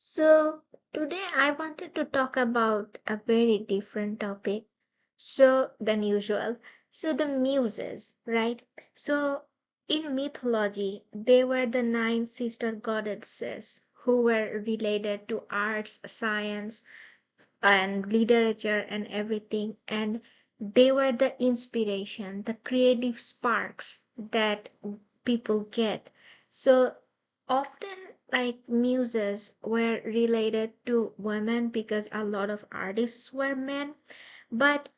So, today I wanted to talk about a very different topic than usual. So, the muses, right? So, in mythology, they were the nine sister goddesses who were related to arts, science, and literature and everything. And they were the inspiration, the creative sparks that people get. So often, like muses were related to women because a lot of artists were men, but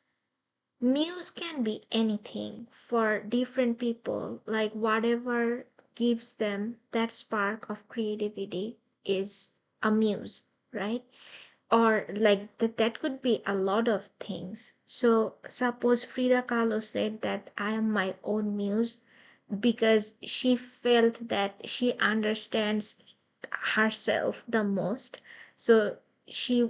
muse can be anything for different people, like whatever gives them that spark of creativity is a muse, right? Or like that could be a lot of things. So suppose Frida Kahlo said that I am my own muse because she felt that she understands herself the most. So she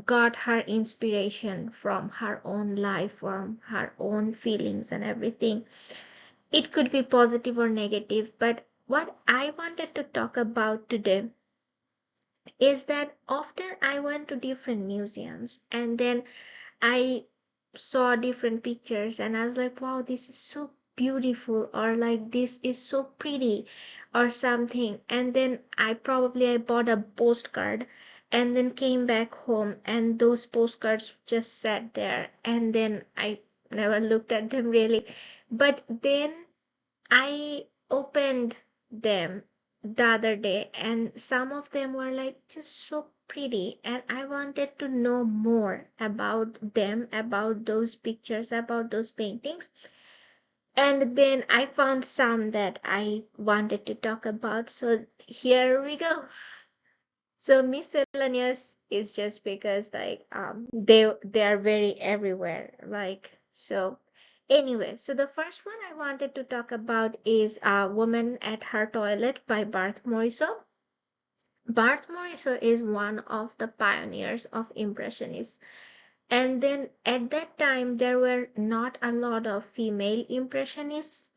got her inspiration from her own life, from her own feelings and everything. It could be positive or negative, but what I wanted to talk about today is that often I went to different museums and then I saw different pictures and I was like, wow, this is so beautiful, or like this is so pretty or something. And then I bought a postcard and then came back home and those postcards just sat there and then I never looked at them really. But then I opened them the other day, and some of them were like just so pretty, and I wanted to know more about them, about those pictures, about those paintings. And then I found some that I wanted to talk about. So here we go. So miscellaneous is just because like they are very everywhere. Like so anyway, so the first one I wanted to talk about is Woman at Her Toilet by Barth Morisot. Barth Morisot is one of the pioneers of Impressionists. And then at that time there were not a lot of female Impressionists,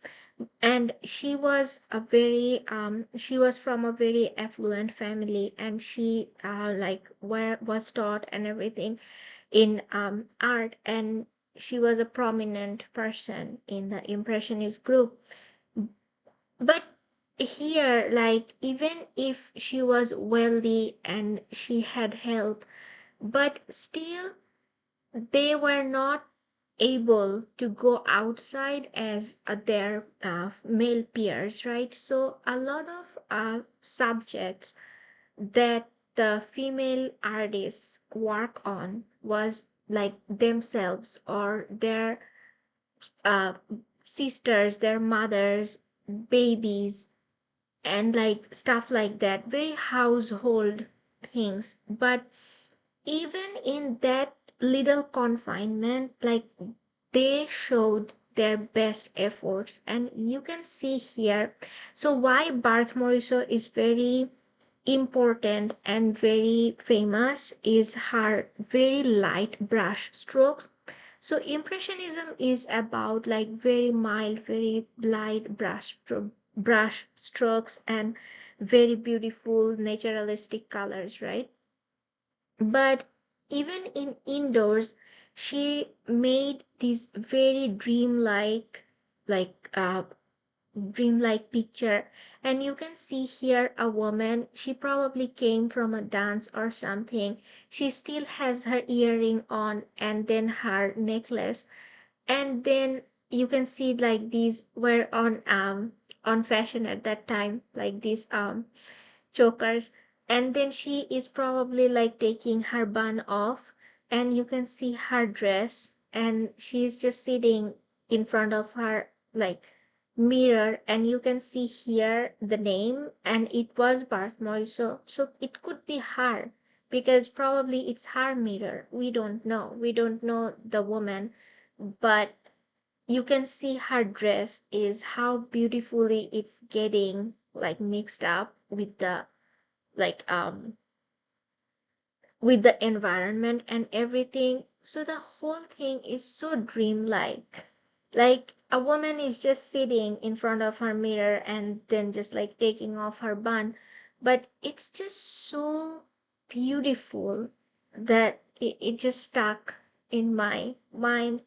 and she was from a very affluent family, and she was taught and everything in art, and she was a prominent person in the impressionist group. But here, like, even if she was wealthy and she had help, but still they were not able to go outside as their male peers, right? So a lot of subjects that the female artists work on was like themselves or their uh, sisters, their mothers, babies, and like stuff like that, very household things. But even in that little confinement, like they showed their best efforts, and you can see here. So why Barth Morisot is very important and very famous is her very light brush strokes. So impressionism is about like very mild, very light brush strokes and very beautiful naturalistic colors, right? But even in indoors, she made this very like dreamlike picture. And you can see here a woman, she probably came from a dance or something. She still has her earring on and then her necklace. And then you can see like these were on fashion at that time, like these chokers. And then she is probably like taking her bun off, and you can see her dress, and she's just sitting in front of her like mirror, and you can see here the name, and it was Barth Morisot. So it could be her because probably it's her mirror. We don't know the woman, but you can see her dress is how beautifully it's getting like mixed up like with the environment and everything. So the whole thing is so dreamlike. Like a woman is just sitting in front of her mirror and then just like taking off her bun. but it's just so beautiful that it just stuck in my mind.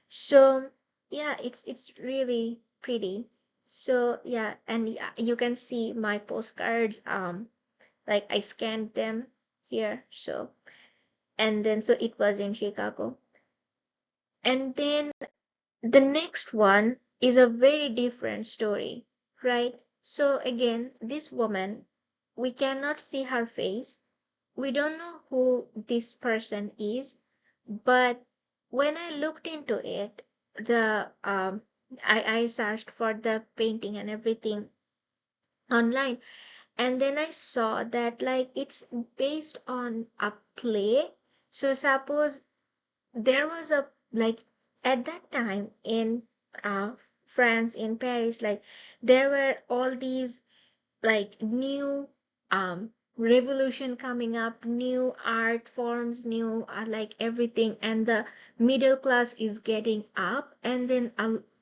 So yeah, it's really pretty. So yeah, and yeah, you can see my postcards. Like I scanned them here. So and then so it was in Chicago. And then the next one is a very different story, right? So again, this woman, we cannot see her face. We don't know who this person is, but when I looked into it, the I searched for the painting and everything online, and then I saw that like it's based on a play. So suppose there was a like at that time in uh, France, in Paris, like there were all these like new revolution coming up, new art forms, new like everything, and the middle class is getting up, and then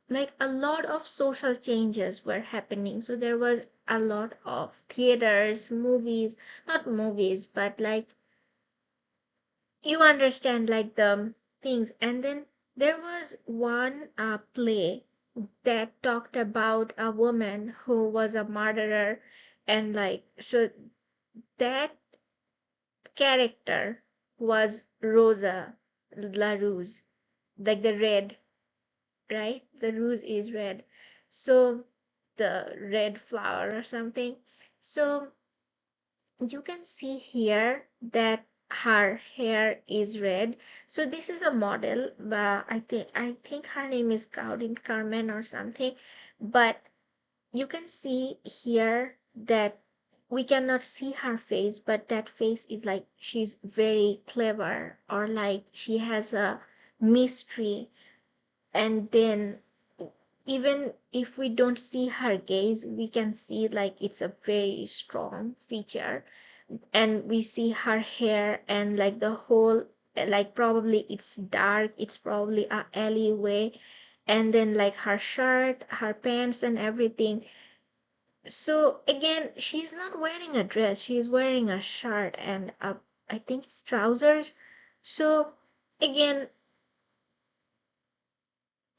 like a lot of social changes were happening. So there was a lot of theaters, movies, not movies, but like you understand like the things. And then there was one play that talked about a woman who was a murderer, and like so that character was Rosa La Rose, like the red, right? The rose is red, so the red flower or something. So you can see here that her hair is red. So this is a model, but I think her name is Claudine Carmen or something. But you can see here that we cannot see her face, but that face is like she's very clever, or like she has a mystery. And then even if we don't see her gaze, we can see like it's a very strong feature. And we see her hair and like the whole, like probably it's dark, it's probably a alleyway, and then like her shirt, her pants and everything. So again, she's not wearing a dress, she's wearing a shirt and I think it's trousers. So again,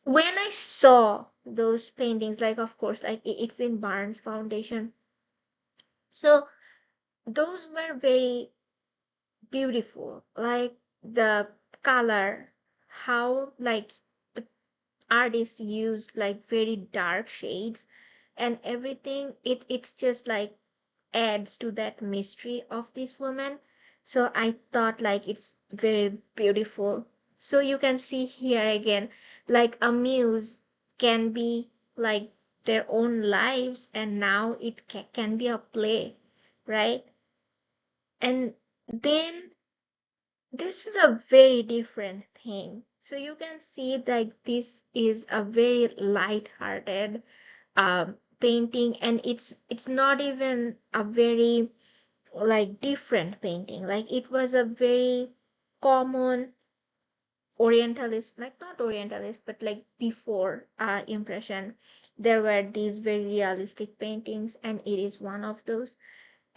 when I saw those paintings, like of course, like it's in Barnes Foundation. So those were very beautiful, like the color, how like the artist used like very dark shades and everything. It's just like adds to that mystery of this woman. So I thought like it's very beautiful. So you can see here again, like a muse can be like their own lives, and now it can be a play, right? And then this is a very different thing. So you can see that this is a very light-hearted painting, and it's not even a very like different painting. Like it was a very common Orientalist, like not Orientalist, but like before impression, there were these very realistic paintings, and it is one of those.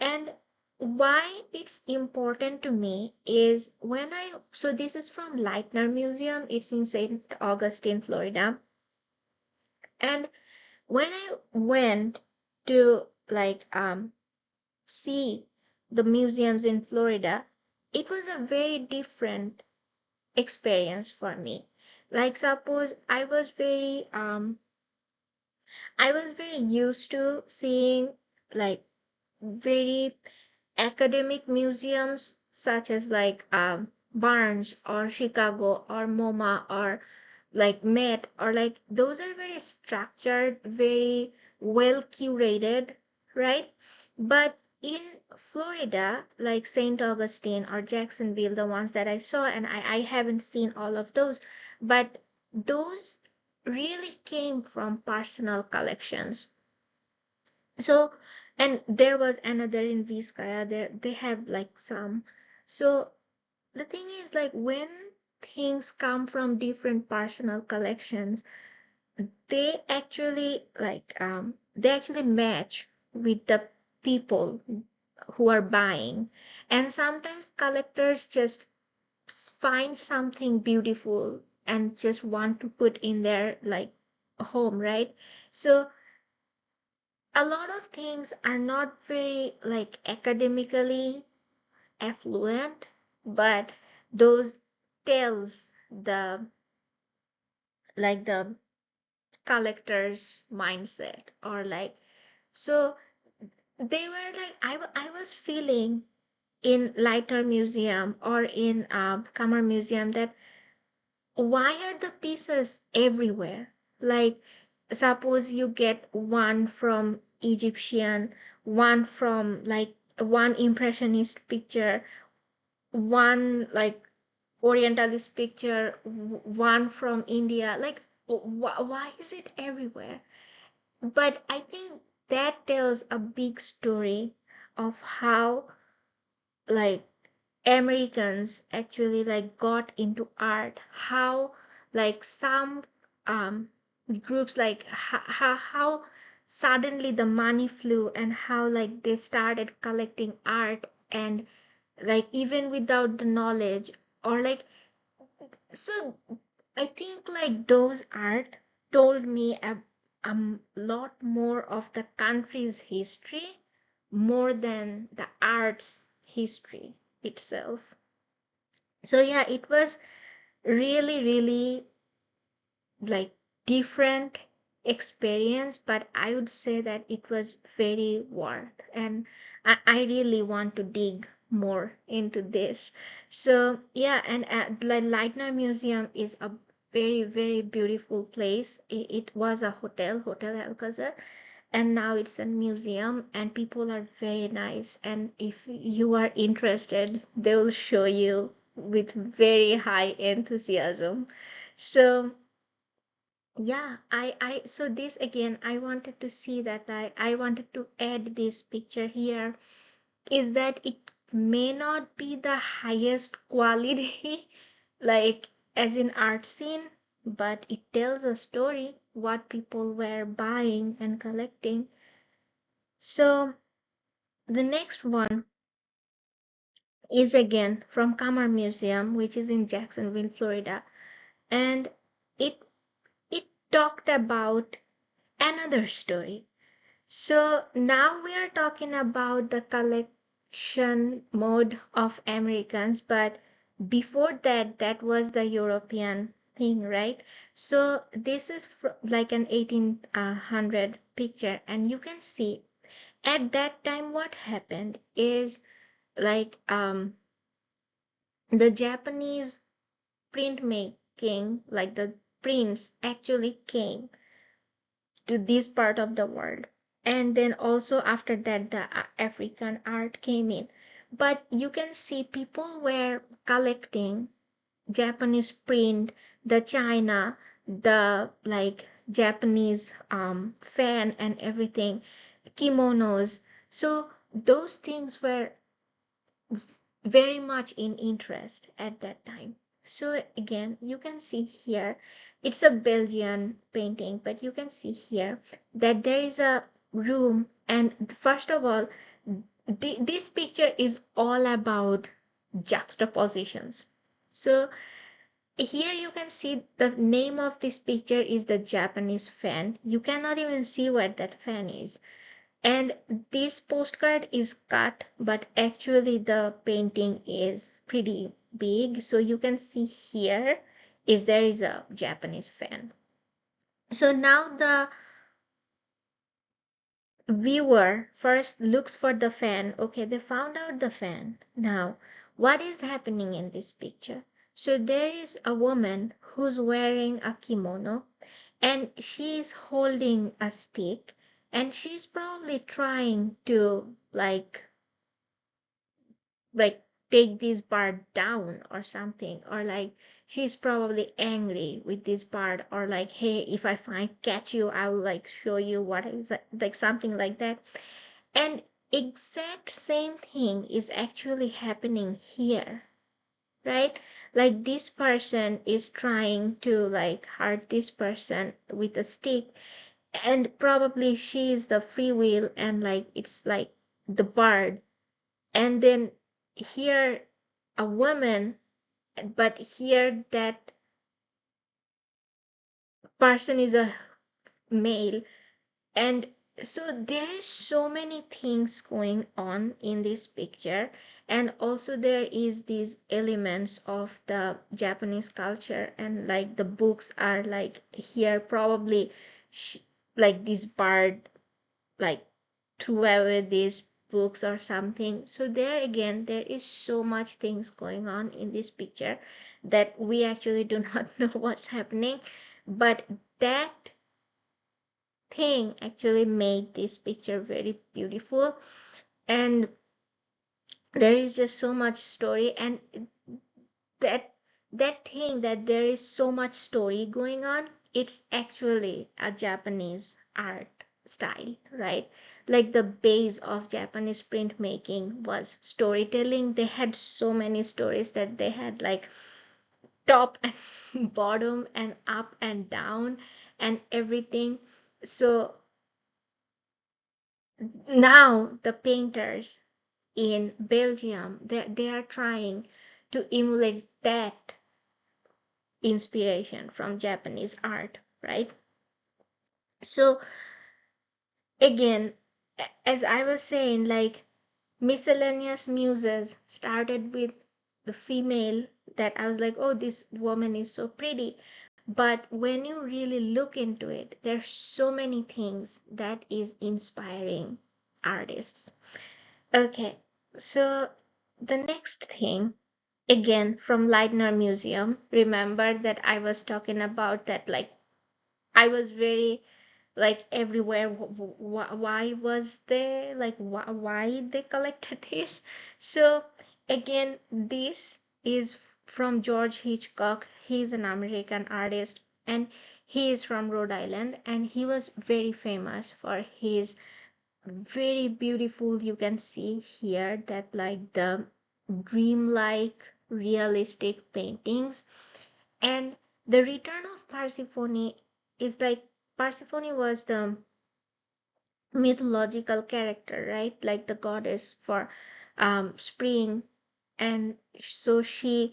And why it's important to me is when so this is from Leitner Museum, it's in St. Augustine, Florida. And when I went to like see the museums in Florida, it was a very different experience for me. Like suppose I was very used to seeing like very academic museums such as like Barnes or Chicago or MoMA or like Met, or like those are very structured, very well curated, right? But in Florida, like St. Augustine or Jacksonville, the ones that I saw, and I haven't seen all of those, but those really came from personal collections. So, and there was another in Vizcaya, there they have like some. So the thing is like when things come from different personal collections, they actually like they actually match with the people. who are buying. And sometimes collectors just find something beautiful and just want to put in their like home, right? So a lot of things are not very like academically affluent, but those tells the collector's mindset, or like, so they were like, I was feeling in Leitner Museum or in Kammer Museum that why are the pieces everywhere? Like, suppose you get one from Egyptian, one from like one Impressionist picture, one like Orientalist picture, one from India. Like, why is it everywhere? But I think that tells a big story of how like Americans actually like got into art, how like some um groups like how suddenly the money flew, and how like they started collecting art, and like even without the knowledge, or like, so I think like those art told me a lot more of the country's history more than the art's history itself. So yeah, it was really, really like different experience, but I would say that it was very worth, and I really want to dig more into this. So yeah, and the Leitner Museum is a very, very beautiful place. It was a Hotel Alcazar, and now it's a museum, and people are very nice, and if you are interested, they will show you with very high enthusiasm. So yeah, so this again, I wanted to see that, I wanted to add this picture here, is that it may not be the highest quality, like as in art scene, but it tells a story, what people were buying and collecting. So the next one is again from Kamar Museum, which is in Jacksonville, Florida, and it it talked about another story. So now we are talking about the collection mode of Americans, but before that, that was the European thing, right? So this is like an 1800 picture, and you can see at that time what happened is like the Japanese printmaking, like the prints actually came to this part of the world. And then also after that, the African art came in. But you can see people were collecting Japanese print, the China, the like Japanese fan and everything, kimonos. So those things were very much in interest at that time. So again, you can see here, it's a Belgian painting, but you can see here that there is a room, and first of all, this picture is all about juxtapositions. So here you can see the name of this picture is the Japanese fan. You cannot even see what that fan is. And this postcard is cut, but actually the painting is pretty big. So you can see here is there is a Japanese fan. So now the viewer first looks for the fan. Okay, they found out the fan. Now, what is happening in this picture? So there is a woman who's wearing a kimono, and she's holding a stick, and she's probably trying to like take this bird down or something, or like she's probably angry with this bird, or like, hey, if I find catch you, I will like show you what is like something like that. And exact same thing is actually happening here, right? Like this person is trying to like hurt this person with a stick, and probably she's the free will, and like it's like the bird and then here a woman, but here that person is a male. And so there is so many things going on in this picture, and also there is these elements of the Japanese culture, and like the books are like here probably sh like this bird like threw away these books or something. So there again, there is so much things going on in this picture that we actually do not know what's happening, but that thing actually made this picture very beautiful. And there is just so much story, and that that thing that there is so much story going on, it's actually a Japanese art style, right? Like the base of Japanese printmaking was storytelling. They had so many stories that they had like top and bottom and up and down and everything. So now the painters in Belgium, they are trying to emulate that inspiration from Japanese art, right? So again, as I was saying, like Miscellaneous Muses started with the female that I was like, oh, this woman is so pretty. But when you really look into it, there's so many things that is inspiring artists. Okay, so the next thing, again from Leitner Museum, remember that I was talking about that, like I was very like everywhere. Why was there like why they collected this? So again, this is from George Hitchcock. He's an American artist, and he is from Rhode Island, and he was very famous for his very beautiful, you can see here that like the dreamlike realistic paintings. And the return of Persephone is like Persephone was the mythological character, right? Like the goddess for spring, and so she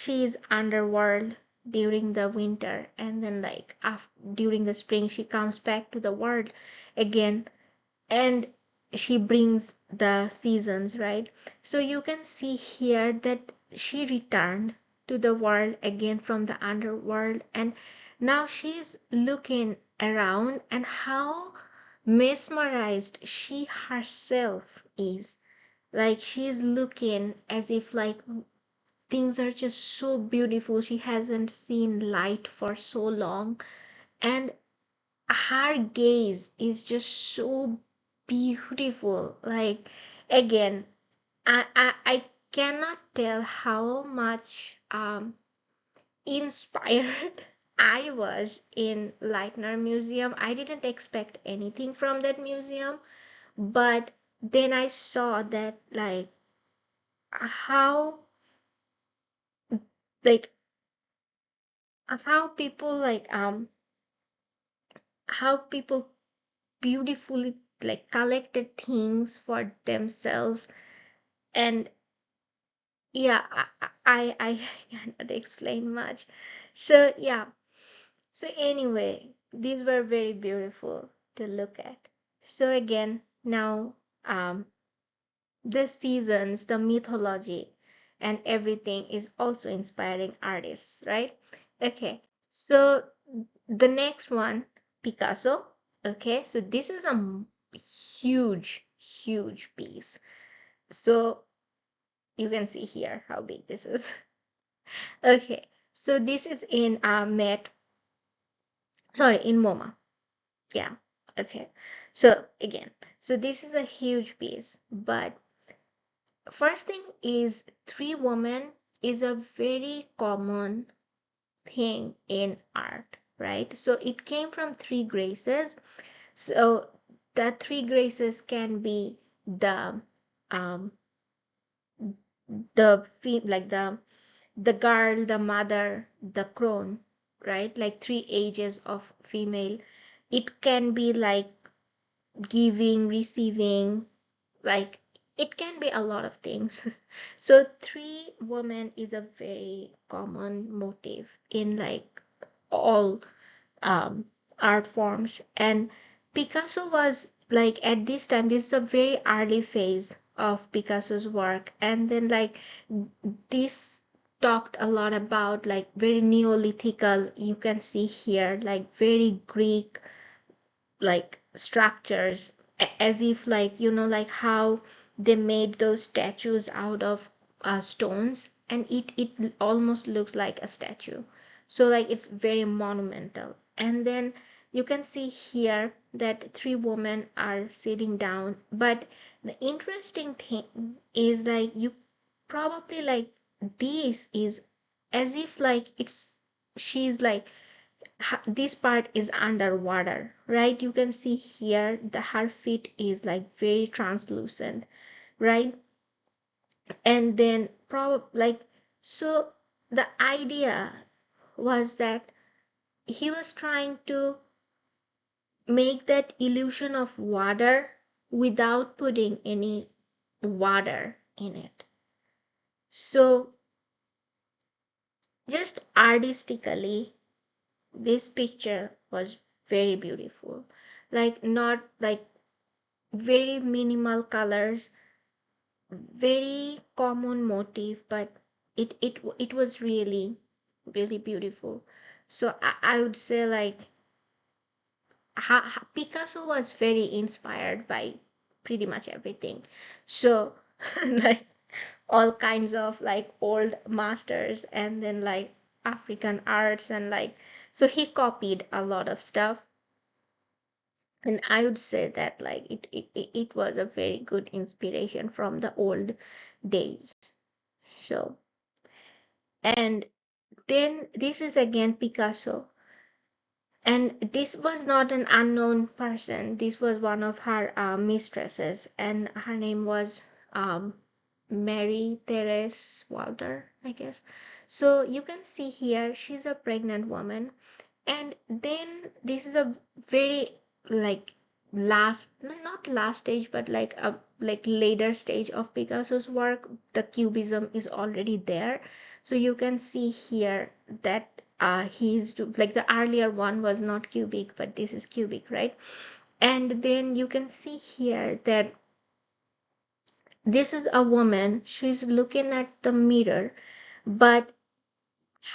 is underworld during the winter, and then like after during the spring she comes back to the world again, and she brings the seasons, right? So you can see here that she returned to the world again from the underworld, and now she's looking around, and how mesmerized she herself is. Like she's looking as if like things are just so beautiful. She hasn't seen light for so long, and her gaze is just so beautiful. Like again, I cannot tell how much inspired I was in Leitner Museum. I didn't expect anything from that museum, but then I saw that like how like how people like how people beautifully like collected things for themselves. And yeah, I cannot explain much. So yeah, so anyway, these were very beautiful to look at. So again, now the seasons, the mythology, and everything is also inspiring artists, right? Okay, so the next one, Picasso. Okay, so this is a huge, huge piece. So you can see here how big this is. Okay, so this is in Met, sorry, in MoMA. Yeah, okay. So again, so this is a huge piece, but first thing is three women is a very common thing in art, right? So it came from three graces. So the three graces can be um like the girl, the mother, the crone, right? Like three ages of female. It can be like giving, receiving, like it can be a lot of things. So three women is a very common motif in like all um, art forms. And Picasso was like at this time, this is a very early phase of Picasso's work. And then like this talked a lot about like very Neolithical, you can see here, like very Greek like structures, as if like like how they made those statues out of stones, and it almost looks like a statue. So like it's very monumental. And then you can see here that three women are sitting down, but the interesting thing is like you probably like this is as if like it's she's like this part is underwater, right? You can see here the her feet is like very translucent, right? And then probably like so the idea was that he was trying to make that illusion of water without putting any water in it. So just artistically, this picture was very beautiful. Like not like very minimal colors, very common motif, but it was really really beautiful. So I would say like Picasso was very inspired by pretty much everything. So like all kinds of like old masters, and then like African arts, and like so he copied a lot of stuff. And I would say that like it was a very good inspiration from the old days. So, and then this is again Picasso. And this was not an unknown person. This was one of her mistresses, and her name was um, Mary Therese Walter, I guess. So you can see here, she's a pregnant woman. And then this is a very like last, not last stage, but like a like later stage of Picasso's work. The cubism is already there. So you can see here that he's like the earlier one was not cubic, but this is cubic, right? And then you can see here that this is a woman, she's looking at the mirror, but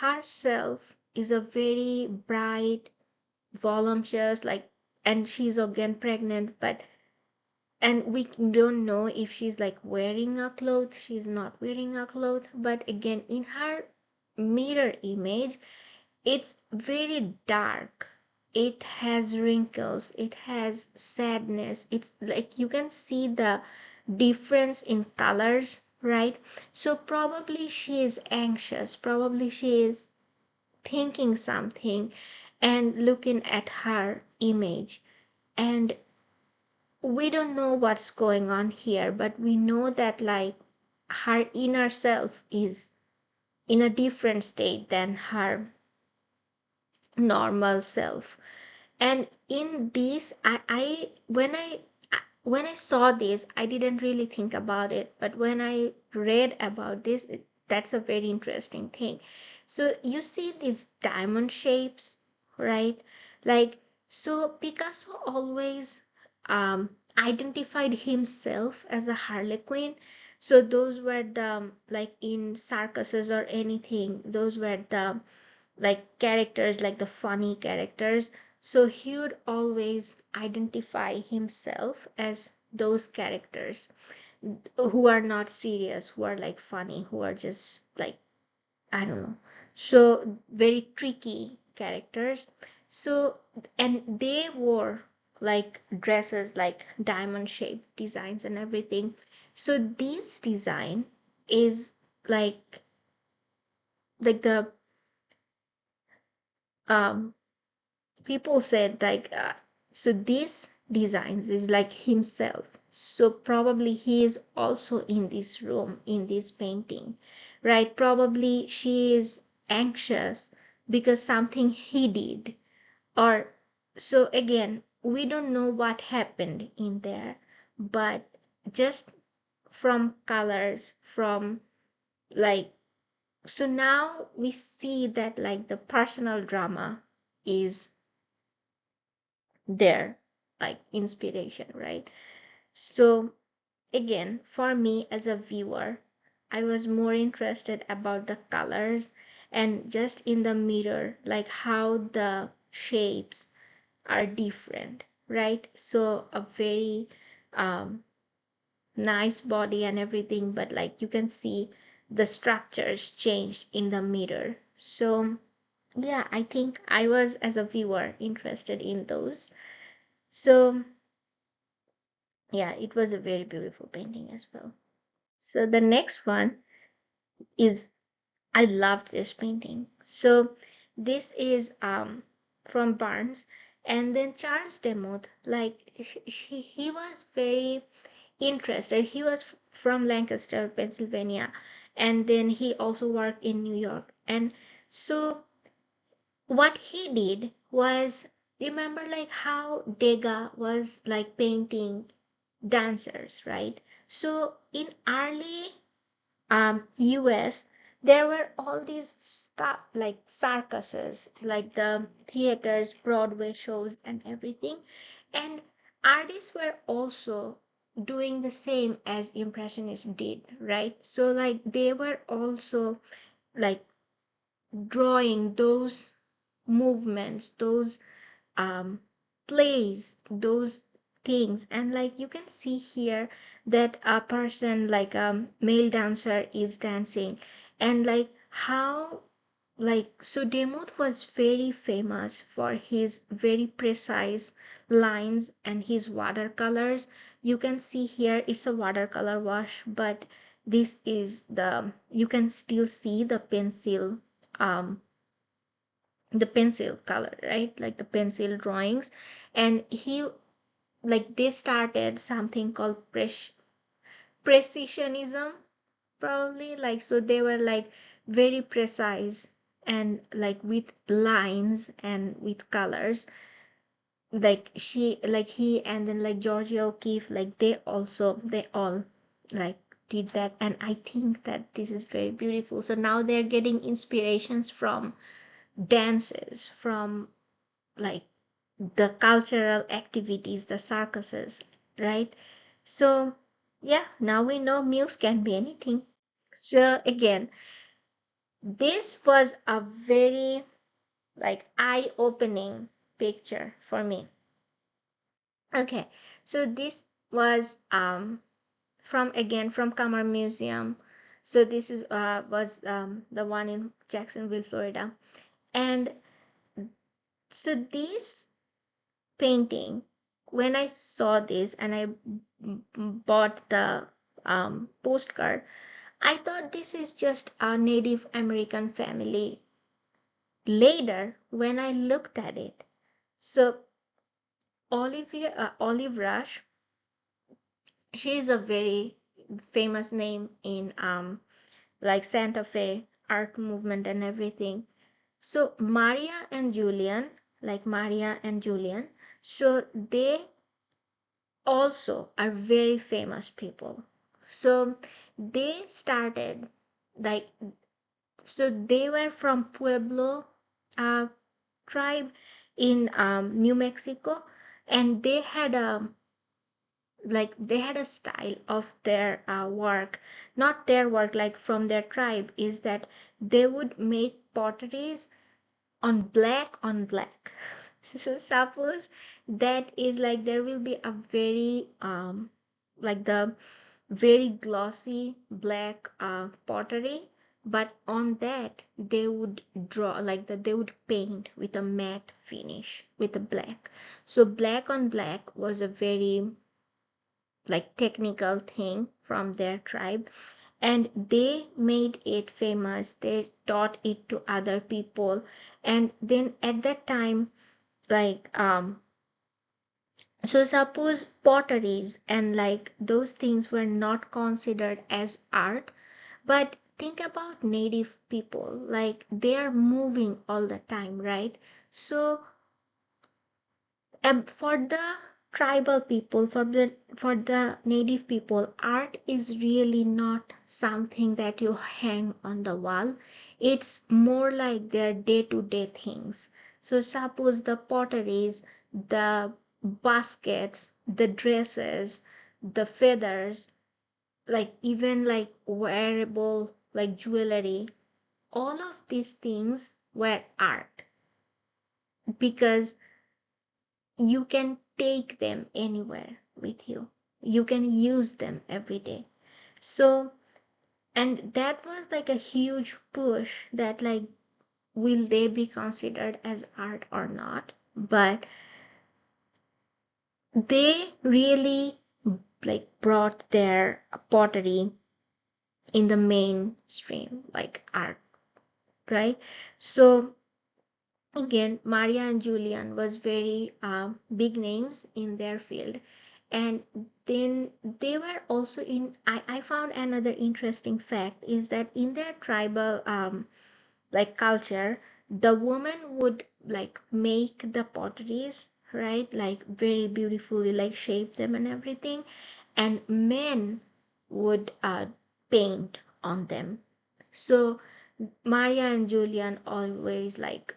herself is a very bright, voluptuous, like, and she's again pregnant, but and we don't know if she's like wearing a cloth, she's not wearing a cloth, but again in her mirror image, it's very dark. It has wrinkles, it has sadness. It's like you can see the difference in colors, right? So probably she is anxious, probably she is thinking something and looking at her image. And we don't know what's going on here, but we know that like her inner self is in a different state than her normal self. And in this, when I saw this, I didn't really think about it, but when I read about this, that's a very interesting thing. So you see these diamond shapes, right? Like, so Picasso always identified himself as a harlequin. So those were the like in circuses or anything, those were the like characters, like the funny characters. So he would always identify himself as those characters who are not serious, who are like funny, who are just like, I don't know. So very tricky characters. So, and they wore like dresses, like diamond shaped designs and everything. So this design is like the um people said like so this designs is like himself, so probably he is also in this room in this painting, right? Probably she is anxious because something he did, or so again we don't know what happened in there, but just from colors, from like, so now we see that like the personal drama is there, like inspiration, right? So again, for me as a viewer, I was more interested about the colors and just in the mirror, like how the shapes are different, right? So a very um, nice body and everything, but like you can see the structures changed in the mirror. So yeah, I think I was as a viewer interested in those. So yeah, it was a very beautiful painting as well. So the next one is, I loved this painting. So this is from Barnes, and then Charles Demuth, like he was very interested. He was from Lancaster, Pennsylvania, and then he also worked in New York. And so what he did was, remember like how Degas was like painting dancers, right? So in early US, there were all these stuff like circuses, like the theaters, Broadway shows, and everything. And artists were also doing the same as Impressionists did, right? So, like, they were also like drawing those movements, those um, plays, those things. And like you can see here that a person like a male dancer is dancing, and like how, like, so Demuth was very famous for his very precise lines and his watercolors. You can see here it's a watercolor wash, but this is the, you can still see um the pencil color, right? Like the pencil drawings. And he, like, they started something called precisionism, probably. Like, so they were like very precise and like with lines and with colors. Like he, and then like Georgia O'Keeffe, like they all like did that. And I think that this is very beautiful. So now they're getting inspirations from dances, from like the cultural activities, the circuses, right? So yeah, now we know muse can be anything. So again, this was a very like eye-opening picture for me. Okay, so this was from, again, from Kamar Museum. So this is was the one in Jacksonville, Florida. And so this painting, when I saw this and I bought the postcard, I thought this is just a Native American family. Later, when I looked at it, so Olive Rush, she is a very famous name in like Santa Fe art movement and everything. So Maria and Julian, so they also are very famous people. So they started like, so they were from Pueblo uh, tribe in New Mexico, and they had a style of their work, not their work, like from their tribe, is that they would make potteries on black. So suppose that is like there will be a very like the very glossy black pottery, but on that they would draw like that, they would paint with a matte finish with a black. So black on black was a very like technical thing from their tribe, and they made it famous. They taught it to other people. And then at that time, like so suppose potteries and like those things were not considered as art, but think about native people, like they are moving all the time, right? So for the tribal people, for the native people, art is really not something that you hang on the wall. It's more like their day-to-day things. So suppose the potteries, the baskets, the dresses, the feathers, like even like wearable like jewelry, all of these things were art because you can take them anywhere with you. You can use them every day. So, and that was like a huge push that like, will they be considered as art or not? But they really like brought their pottery in the mainstream, like art, right? So again, Maria and Julian was very big names in their field. And then they were also in, I found another interesting fact is that in their tribal like culture, the woman would like make the potteries, right? Like very beautifully, like shape them and everything. And men would paint on them. So Maria and Julian always like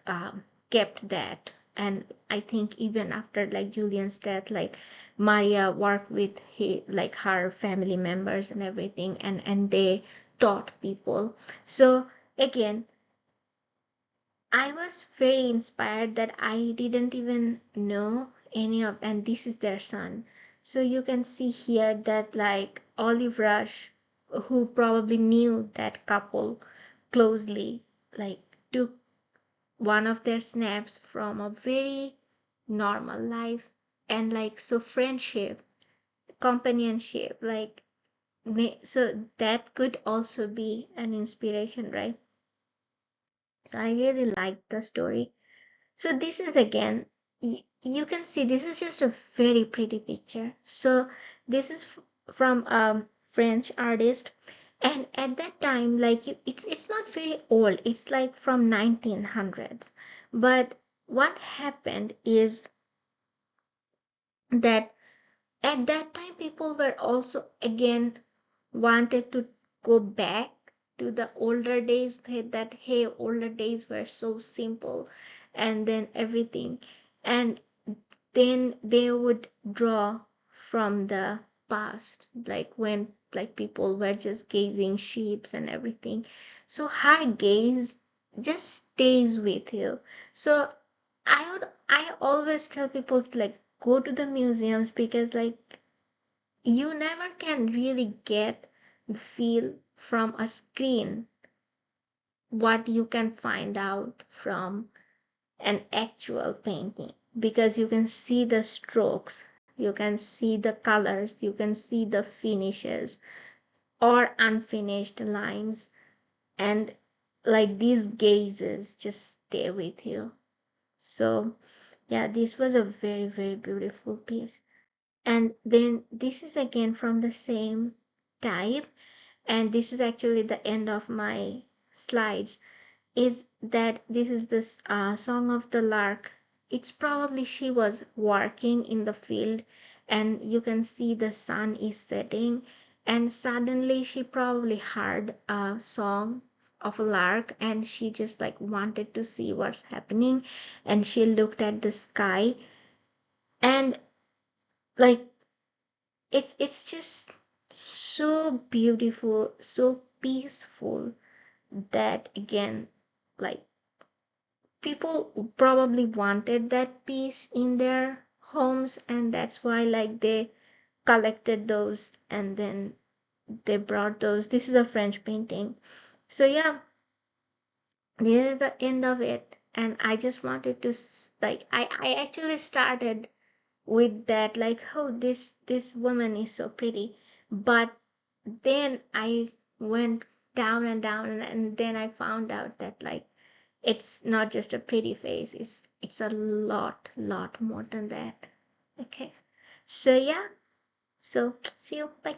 kept that. And I think even after like Julian's death, like Maria worked with like her family members and everything, and they taught people. So again, I was very inspired that I didn't even know any of, and this is their son. So you can see here that like Olive Rush, who probably knew that couple closely, like took one of their snaps from a very normal life, and like so friendship, companionship, like so that could also be an inspiration, right? So I really liked the story. So this is again, you can see this is just a very pretty picture. So this is from a French artist, and at that time, like it's not very old. It's like from 1900s. But what happened is that at that time people were also again wanted to go back to the older days, that hey, older days were so simple, and then everything, and then they would draw from the past, like when like people were just gazing sheeps and everything. So her gaze just stays with you. So I always tell people to like go to the museums, because like you never can really get the feel from a screen what you can find out from an actual painting, because you can see the strokes, you can see the colors, you can see the finishes or unfinished lines, and like these gazes just stay with you. So yeah, this was a very, very beautiful piece. And then this is again from the same type, and this is actually the end of my slides, is that this is this Song of the Lark. It's probably she was working in the field, and you can see the sun is setting, and suddenly she probably heard a song of a lark, and she just like wanted to see what's happening, and she looked at the sky, and like it's just so beautiful, so peaceful, that again, like people probably wanted that peace in their homes, and that's why like they collected those, and then they brought those. This is a French painting. So yeah, this is the end of it, and I just wanted to like I actually started with that, like, oh, this woman is so pretty, but then I went down and down, and then I found out that like it's not just a pretty face, it's a lot more than that. Okay, so yeah, so see you, bye.